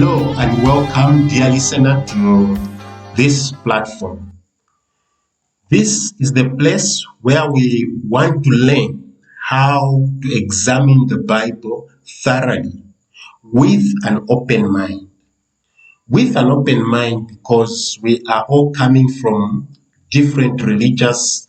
Hello and welcome, dear listener, to this platform. This is the place where we want to learn how to examine the Bible thoroughly with an open mind. With an open mind because we are all coming from different religious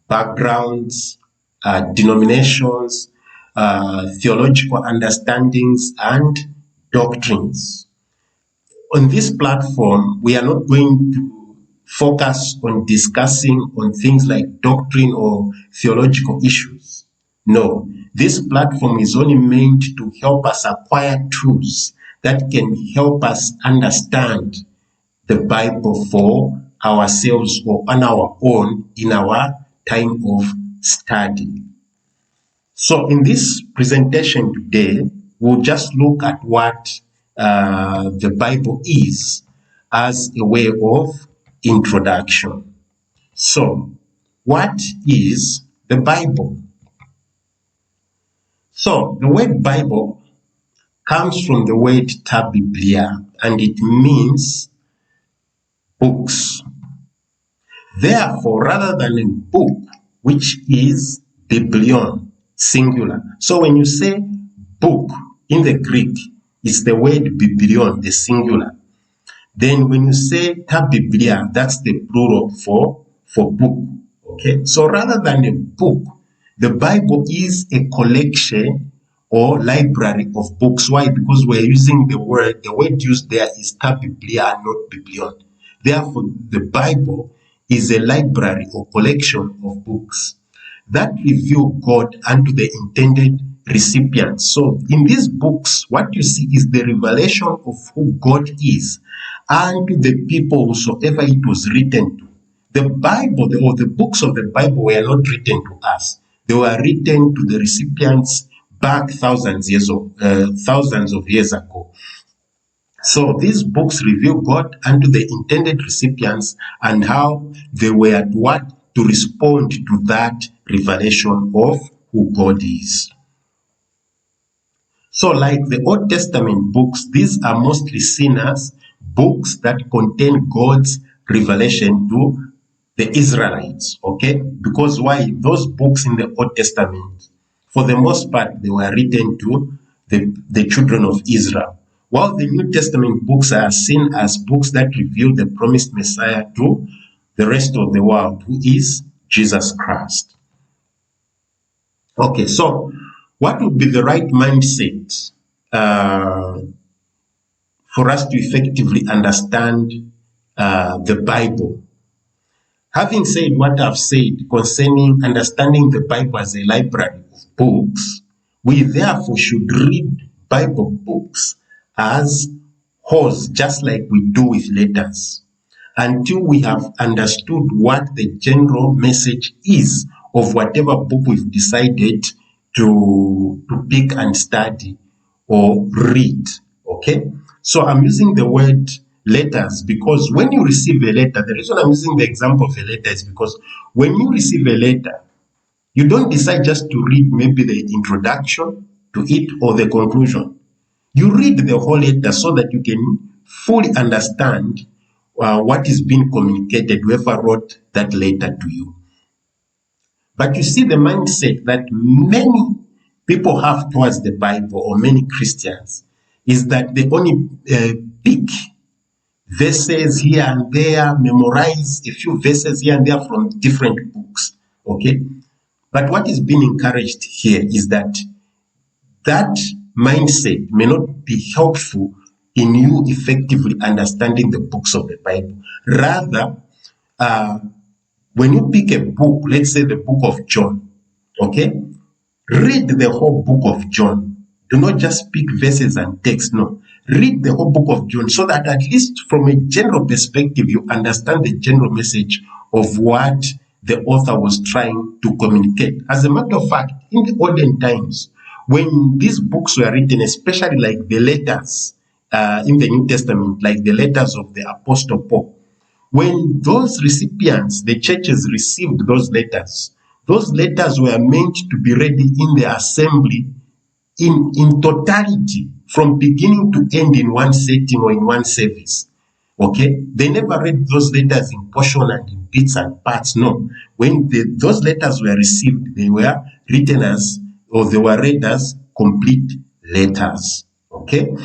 backgrounds, denominations, theological understandings, and doctrines. On this platform, we are not going to focus on discussing on things like doctrine or theological issues. No, this platform is only meant to help us acquire tools that can help us understand the Bible for ourselves or on our own in our time of study. So in this presentation today, we'll just look at what the Bible is as a way of introduction. So, what is the Bible? So, the word Bible comes from the word ta Biblia, and it means books. Therefore, rather than a book, which is biblion, singular. So when you say book in the Greek, it's the word biblion, the singular. Then when you say ta Biblia, that's the plural for book. Okay, so rather than a book, the Bible is a collection or library of books. Why? Because we're using the word used there is ta Biblia and not biblion. Therefore, the Bible is a library or collection of books that reveal God unto the intended recipients. So in these books, what you see is the revelation of who God is unto the people whosoever it was written to. The Bible, or the books of the Bible, were not written to us. They were written to the recipients back thousands of years ago. So these books reveal God unto the intended recipients and how they were to respond to that revelation of who God is. So like the Old Testament books, these are mostly seen as books that contain God's revelation to the Israelites, okay? Because why? Those books in the Old Testament, for the most part, they were written to the children of Israel. While the New Testament books are seen as books that reveal the promised Messiah to the rest of the world, who is Jesus Christ. Okay, so what would be the right mindset for us to effectively understand the Bible? Having said what I've said concerning understanding the Bible as a library of books, we therefore should read Bible books as wholes, just like we do with letters, until we have understood what the general message is of whatever book we've decided to pick and study or read, okay? So I'm using the word letters because when you receive a letter, the reason I'm using the example of a letter is because when you receive a letter, you don't decide just to read maybe the introduction to it or the conclusion. You read the whole letter so that you can fully understand what is being communicated, whoever wrote that letter to you. But you see the mindset that many people have towards the Bible, or many Christians, is that they only pick verses here and there, memorize a few verses here and there from different books, okay? But what is being encouraged here is that mindset may not be helpful in you effectively understanding the books of the Bible. Rather, when you pick a book, let's say the book of John, okay? Read the whole book of John. Do not just pick verses and text, no. Read the whole book of John so that at least from a general perspective, you understand the general message of what the author was trying to communicate. As a matter of fact, in the olden times, when these books were written, especially like the letters in the New Testament, like the letters of the Apostle Paul, when those recipients, the churches received those letters were meant to be read in the assembly in totality from beginning to end in one setting or in one service. Okay, they never read those letters in portion and in bits and parts. No, when those letters were received, they were written as, or they were read as complete letters. Okay,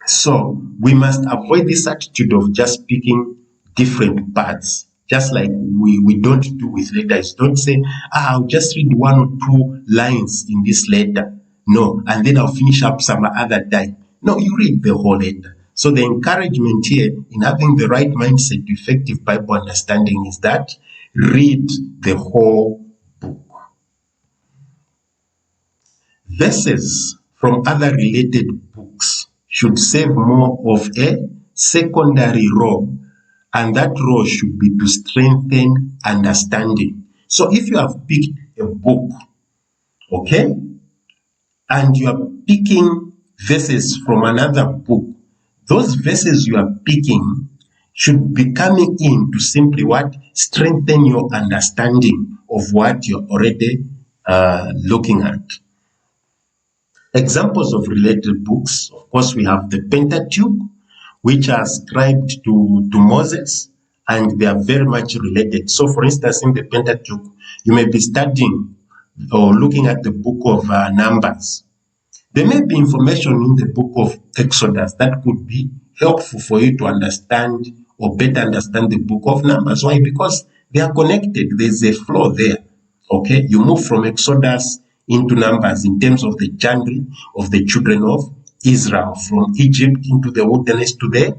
so we must avoid this attitude of just picking different parts, just like we don't do with letters. Don't say, I'll just read one or two lines in this letter. No, and then I'll finish up some other time. No, you read the whole letter. So the encouragement here in having the right mindset to effective Bible understanding is that read the whole book. Verses from other related books should serve more of a secondary role, and that role should be to strengthen understanding. So if you have picked a book, okay, and you are picking verses from another book, those verses you are picking should be coming in to simply what? Strengthen your understanding of what you're already looking at. Examples of related books, of course, we have the Pentateuch, which are ascribed to Moses, and they are very much related. So, for instance, in the Pentateuch, you may be studying or looking at the book of Numbers. There may be information in the book of Exodus that could be helpful for you to understand or better understand the book of Numbers. Why? Because they are connected. There's a flow there. Okay, you move from Exodus into Numbers in terms of the journey of the children of Israel from Egypt into the wilderness to the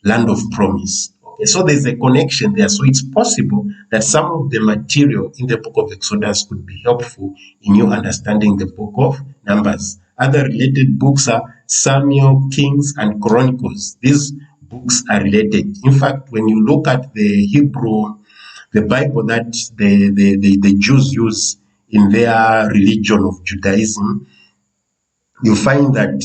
land of promise. Okay, so there's a connection there. So it's possible that some of the material in the book of Exodus could be helpful in you understanding the book of Numbers. Other related books are Samuel, Kings, and Chronicles. These books are related. In fact, when you look at the Hebrew, the Bible that the Jews use in their religion of Judaism, you find that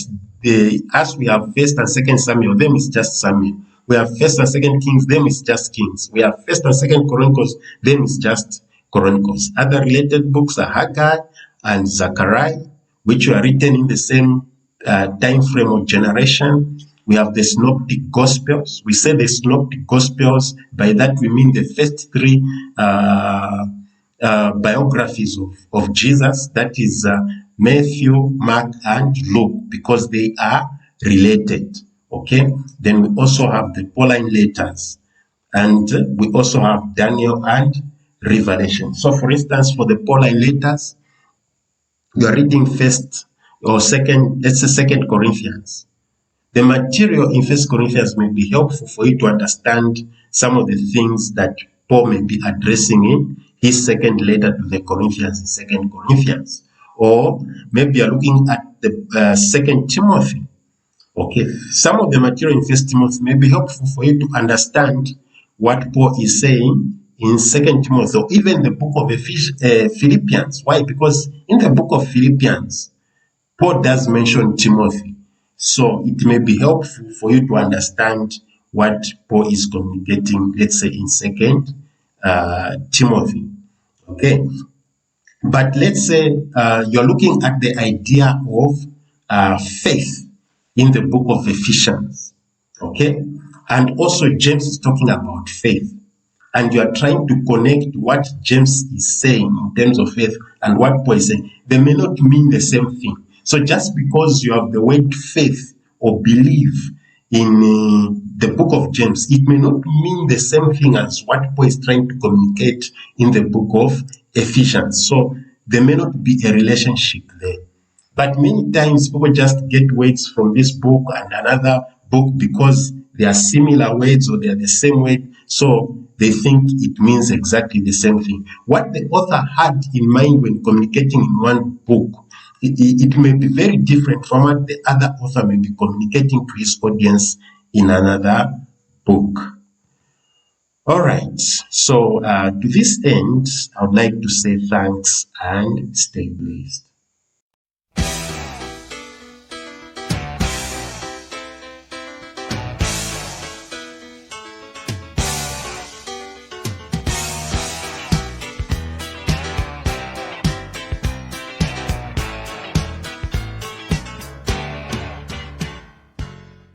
as we have First and Second Samuel, them is just Samuel. We have First and Second Kings, them is just Kings. We have First and Second Chronicles, them is just Chronicles. Other related books are Haggai and Zechariah, which were written in the same time frame of generation. We have the Synoptic Gospels. We say the Synoptic Gospels, by that we mean the first three biographies of Jesus, that is Matthew, Mark, and Luke, because they are related. Okay, then we also have the Pauline letters, and we also have Daniel and Revelation. So, for instance, for the Pauline letters, you are reading first or second, let's say Second Corinthians. The material in First Corinthians may be helpful for you to understand some of the things that Paul may be addressing in his second letter to the Corinthians in Second Corinthians. Or maybe you're looking at the Second Timothy. Okay, some of the material in First Timothy may be helpful for you to understand what Paul is saying in Second Timothy, or even the book of Philippians. Why? Because in the book of Philippians, Paul does mention Timothy. So it may be helpful for you to understand what Paul is communicating, let's say in Second Timothy. Okay, but let's say you're looking at the idea of faith in the book of Ephesians. Okay, and also James is talking about faith, and you are trying to connect what James is saying in terms of faith and what Paul is saying. They may not mean the same thing. So just because you have the word faith or belief in the book of James, it may not mean the same thing as what Paul is trying to communicate in the book of Ephesians. So there may not be a relationship there. But many times people just get words from this book and another book because they are similar words or they are the same word. So they think it means exactly the same thing. What the author had in mind when communicating in one book, it may be very different from what the other author may be communicating to his audience in another book. All right. So to this end, I would like to say thanks and stay blessed.